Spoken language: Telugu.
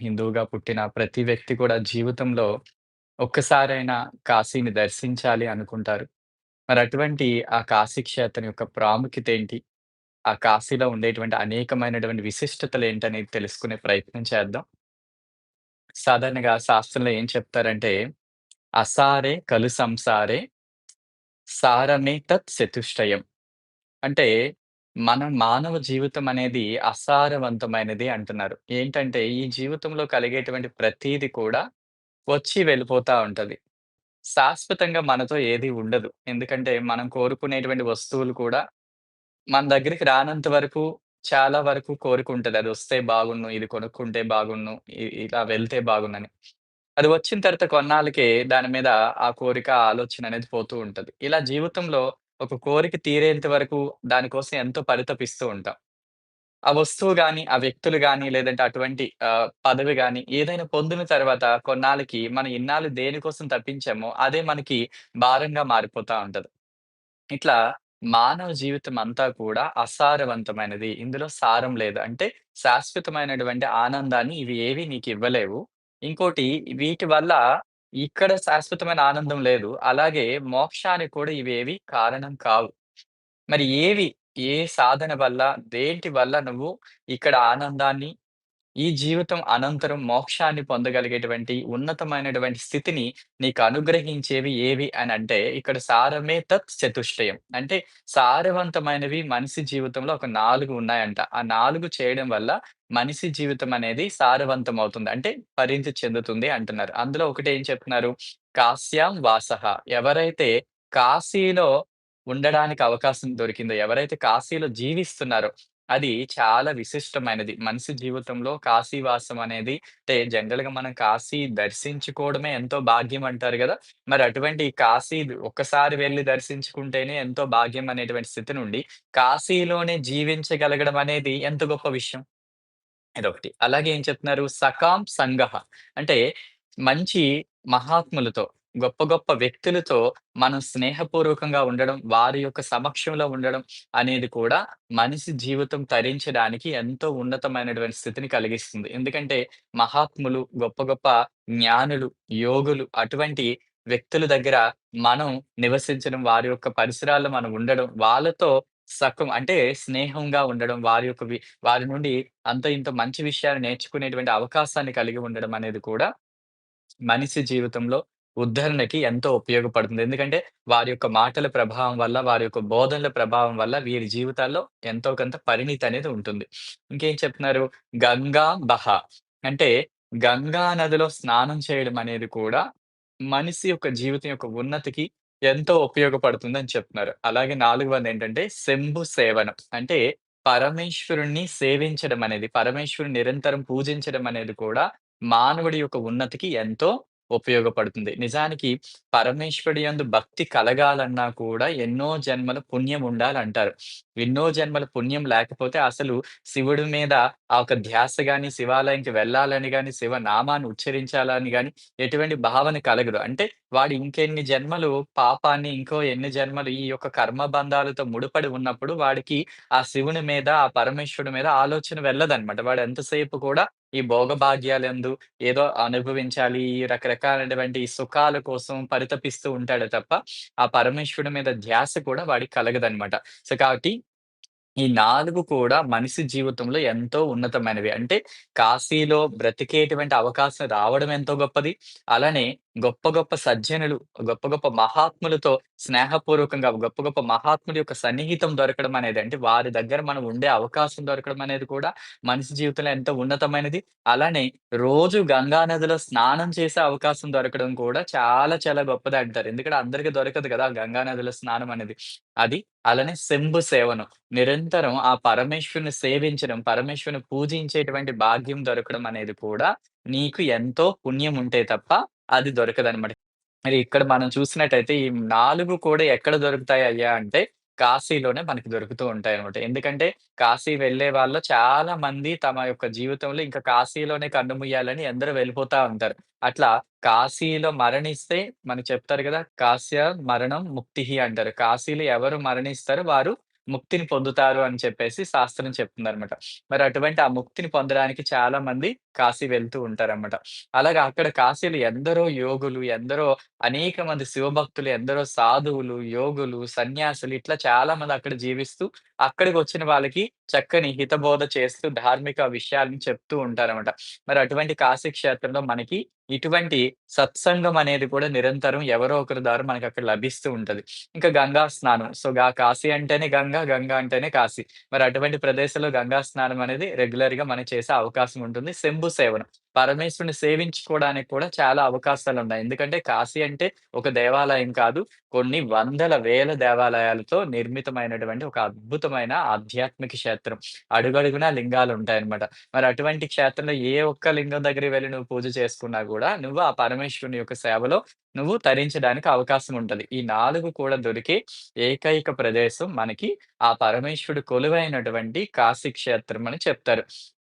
హిందువుగా పుట్టిన ప్రతి వ్యక్తి కూడా జీవితంలో ఒక్కసారైనా కాశీని దర్శించాలి అనుకుంటారు. మరి అటువంటి ఆ కాశీ క్షేత్రం యొక్క ప్రాముఖ్యత ఏంటి? ఆ కాశీలో ఉండేటువంటి అనేకమైనటువంటి విశిష్టతలేంటనేది తెలుసుకునే ప్రయత్నం చేద్దాం. సాధారణంగా శాస్త్రంలో ఏం చెప్తారంటే, "అసారే ఖలు సంసారే సారమే తత్ చతుష్టయం." అంటే మన మానవ జీవితం అనేది అసారవంతమైనది అంటున్నారు. ఏంటంటే ఈ జీవితంలో కలిగేటువంటి ప్రతీది కూడా వచ్చి వెళ్ళిపోతా ఉంటది. శాశ్వతంగా మనతో ఏది ఉండదు. ఎందుకంటే మనం కోరుకునేటువంటి వస్తువులు కూడా మన దగ్గరికి రానంత వరకు చాలా వరకు కోరికుంటది. అదొస్తే బాగున్ను, ఇది కొనుక్కుంటే బాగున్ను, ఇలా వెళ్తే బాగున్నని. అది వచ్చిన తర్వాత కొన్నాళ్ళకే దాని మీద ఆ కోరిక, ఆ ఆలోచన అనేది పోతూ ఉంటది. ఇలా జీవితంలో ఒక కోరిక తీరేంత వరకు దాని కోసం ఎంతో పరితపిస్తూ ఉంటాం. ఆ వస్తువు గాని, ఆ వ్యక్తులు గాని, లేదంటే అటువంటి పదవి గాని, ఏదైనా పొందిన తర్వాత కొన్నాళ్ళకి మనం ఇన్నాళ్ళు దేనికోసం తప్పించామో, అదే మనకి భారంగా మారిపోతా ఉంటది. ఇట్లా మానవ జీవితం అంతా కూడా అసారవంతమైనది. ఇందులో సారం లేదు. అంటే శాశ్వతమైనటువంటి ఆనందాన్ని ఇవి ఏవి నీకివ్వలేవు. ఇంకోటి వీటి వల్ల ఇక్కడ శాశ్వతమైన ఆనందం లేదు. అలాగే మోక్షానికి కూడా ఇవేవి కారణం కావు. మరి ఏ సాధన వల్ల, దేంటి వల్ల నువ్వు ఇక్కడ ఆనందాన్ని, ఈ జీవితం అనంతరం మోక్షాన్ని పొందగలిగేటువంటి ఉన్నతమైనటువంటి స్థితిని నీకు అనుగ్రహించేవి ఏవి అనంటే, ఇక్కడ సారమే తత్ చతుష్టయం. అంటే సారవంతమైనవి మనిషి జీవితంలో ఒక 4 ఉన్నాయంట. ఆ 4 చేయడం వల్ల మనిషి జీవితం అనేది సారవంతమవుతుంది. అంటే పరిణితి చెందుతుంది అంటున్నారు. అందులో ఒకటి ఏం చెప్తున్నారు? కాశ్యాం వాసః. ఎవరైతే కాశీలో ఉండడానికి అవకాశం దొరికిందో, ఎవరైతే కాశీలో జీవిస్తున్నారో అది చాలా విశిష్టమైనది. మనిషి జీవితంలో కాశీవాసం అనేది అంటే జనరల్‌గా మనం కాశీ దర్శించుకోవడమే ఎంతో భాగ్యం అంటారు గదా! మరి అటువంటి కాశీ ఒక్కసారి వెళ్లి దర్శించుకుంటేనే ఎంతో భాగ్యం అనేటువంటి స్థితి నుండి కాశీలోనే జీవించగలగడం అనేది ఎంత గొప్ప విషయం. ఇదొకటి. అలాగే ఏం చెప్తున్నారు? సకాం సంగః అంటే మంచి మహాత్ములతో, గొప్ప గొప్ప వ్యక్తులతో మనం స్నేహపూర్వకంగా ఉండడం, వారి యొక్క సమక్షంలో ఉండడం అనేది కూడా మనిషి జీవితం తరించడానికి ఎంతో ఉన్నతమైనటువంటి స్థితిని కలిగిస్తుంది. ఎందుకంటే మహాత్ములు, గొప్ప గొప్ప జ్ఞానులు, యోగులు అటువంటి వ్యక్తుల దగ్గర మనం నివసించడం, వారి యొక్క పరిసరాల్లో మనం ఉండడం, వాళ్ళతో అంటే స్నేహంగా ఉండడం, వారి నుండి అంతో ఇంతో మంచి విషయాలు నేర్చుకునేటువంటి అవకాశాన్ని కలిగి ఉండడం అనేది కూడా మనిషి జీవితంలో ఉద్ధరణకి ఎంతో ఉపయోగపడుతుంది. ఎందుకంటే వారి యొక్క మాటల ప్రభావం వల్ల, వారి యొక్క బోధనల ప్రభావం వల్ల వీరి జీవితాల్లో ఎంతో కొంత పరిణితి అనేది ఉంటుంది. ఇంకేం చెప్తున్నారు? గంగా బహ అంటే గంగా నదిలో స్నానం చేయడం అనేది కూడా మనిషి యొక్క జీవితం యొక్క ఉన్నతికి ఎంతో ఉపయోగపడుతుందని చెప్తున్నారు. అలాగే నాలుగవదేంటంటే శంభు సేవనం. అంటే పరమేశ్వరుడిని సేవించడం అనేది, పరమేశ్వరుడిని నిరంతరం పూజించడం అనేది కూడా మానవుడి యొక్క ఉన్నతికి ఎంతో ఉపయోగపడుతుంది. నిజానికి పరమేశ్వరుడి యందు భక్తి కలగాలన్నా కూడా ఎన్నో జన్మల పుణ్యం ఉండాలంటారు. ఎన్నో జన్మల పుణ్యం లేకపోతే అసలు శివుడి మీద ఆ ఒక ధ్యాస గాని, శివాలయంకి వెళ్ళాలని గాని, శివనామాన్ని ఉచ్చరించాలని గాని ఎటువంటి భావన కలగదు. అంటే వాడు ఇంకెన్ని జన్మలు పాపాన్ని, ఇంకో ఎన్ని జన్మలు ఈ యొక్క కర్మ బంధాలతో ముడిపడి ఉన్నప్పుడు వాడికి ఆ శివుని మీద, ఆ పరమేశ్వరుడి మీద ఆలోచన వెళ్ళదనమాట. వాడు ఎంతసేపు కూడా ఈ భోగభాగ్యాలందు ఏదో అనుభవించాలి, ఈ రకరకాలైనటువంటి సుఖాల కోసం పరితపిస్తూ ఉంటాడే తప్ప, ఆ పరమేశ్వరుడి మీద ధ్యాస కూడా వాడికి కలగదనమాట. కాబట్టి ఈ 4 కూడా మనిషి జీవితంలో ఎంతో ఉన్నతమైనవి. అంటే కాశీలో బ్రతికేటువంటి అవకాశం రావడం ఎంతో గొప్పది. అలానే గొప్ప గొప్ప సజ్జనులు, గొప్ప గొప్ప మహాత్ములతో స్నేహపూర్వకంగా గొప్ప గొప్ప మహాత్ముల యొక్క సన్నిహితం దొరకడం అనేది అంటే వారి దగ్గర మనం ఉండే అవకాశం దొరకడం అనేది కూడా మనిషి జీవితంలో ఎంతో ఉన్నతమైనది. అలానే రోజు గంగా నదిలో స్నానం చేసే అవకాశం దొరకడం కూడా చాలా చాలా గొప్పదంటారు. ఎందుకంటే అందరికి దొరకదు కదా! గంగా నదిలో స్నానం అనేది. అది అలానే శంభు సేవనం. నిరంతరం ఆ పరమేశ్వరుని సేవించడం, పరమేశ్వరుని పూజించేటువంటి భాగ్యం దొరకడం అనేది కూడా నీకు ఎంతో పుణ్యం ఉంటే తప్ప అది దొరకదనమాట. మరి ఇక్కడ మనం చూసినట్టయితే ఈ 4 కూడా ఎక్కడ దొరుకుతాయయ్యా అంటే కాశీలోనే మనకి దొరుకుతూ ఉంటాయనమాట. ఎందుకంటే కాశీ వెళ్ళే వాళ్ళు చాలా మంది తమ యొక్క జీవితంలో ఇంకా కాశీలోనే కన్నుమూయాలని అందరూ వెళ్ళిపోతా ఉంటారు. అట్లా కాశీలో మరణిస్తే మనకు చెప్తారు గదా! కాశ్య మరణం ముక్తిహి అంటారు. కాశీలో ఎవరు మరణిస్తారో వారు ముక్తిని పొందుతారు అని చెప్పేసి శాస్త్రం చెప్తుందనమాట. మరి అటువంటి ఆ ముక్తిని పొందడానికి చాలా మంది కాశీ వెళ్తూ ఉంటారనమాట. అలాగా అక్కడ కాశీలో ఎందరో యోగులు, ఎందరో అనేక మంది శివభక్తులు, ఎందరో సాధువులు, యోగులు, సన్యాసులు ఇట్లా చాలా మంది అక్కడ జీవిస్తూ, అక్కడికొచ్చిన వాళ్ళకి చక్కని హితబోధ చేస్తూ ధార్మిక విషయాలను చెప్తూ ఉంటారనమాట. మరి అటువంటి కాశీ క్షేత్రంలో మనకి ఇటువంటి సత్సంగం అనేది కూడా నిరంతరం ఎవరో ఒకరి ద్వారా మనకక్కడ లభిస్తూ ఉంటది. ఇంకా గంగా స్నానం. సో, కాశీ అంటేనే గంగా, గంగా అంటేనే కాశీ. మరి అటువంటి ప్రదేశంలో గంగా స్నానం అనేది రెగ్యులర్‌గా మనం చేసే అవకాశం ఉంటుంది. శంభు సేవనం. పరమేశ్వరుని సేవించుకోవడానికి కూడా చాలా అవకాశాలున్నాయి. ఎందుకంటే కాశీ అంటే ఒక దేవాలయం కాదు. కొన్ని వందల, వేల దేవాలయాలతో నిర్మితమైనటువంటి ఒక అద్భుతమైన ఆధ్యాత్మిక క్షేత్రం. అడుగడుగునా లింగాలుంటాయన్నమాట. మరి అటువంటి క్షేత్రంలో ఏ ఒక్క లింగం దగ్గరికి వెళ్లి నువ్వు పూజ చేసుకున్నా గూడా, నువ్వు ఆ పరమేశ్వరుని యొక్క సేవలో నువ్వు తరించడానికి అవకాశం ఉంటది. ఈ 4 కూడా దొరికే ఏకైక ప్రదేశం మనకి ఆ పరమేశ్వరుడు కొలువైనటువంటి కాశీ క్షేత్రం అని చెప్తారు.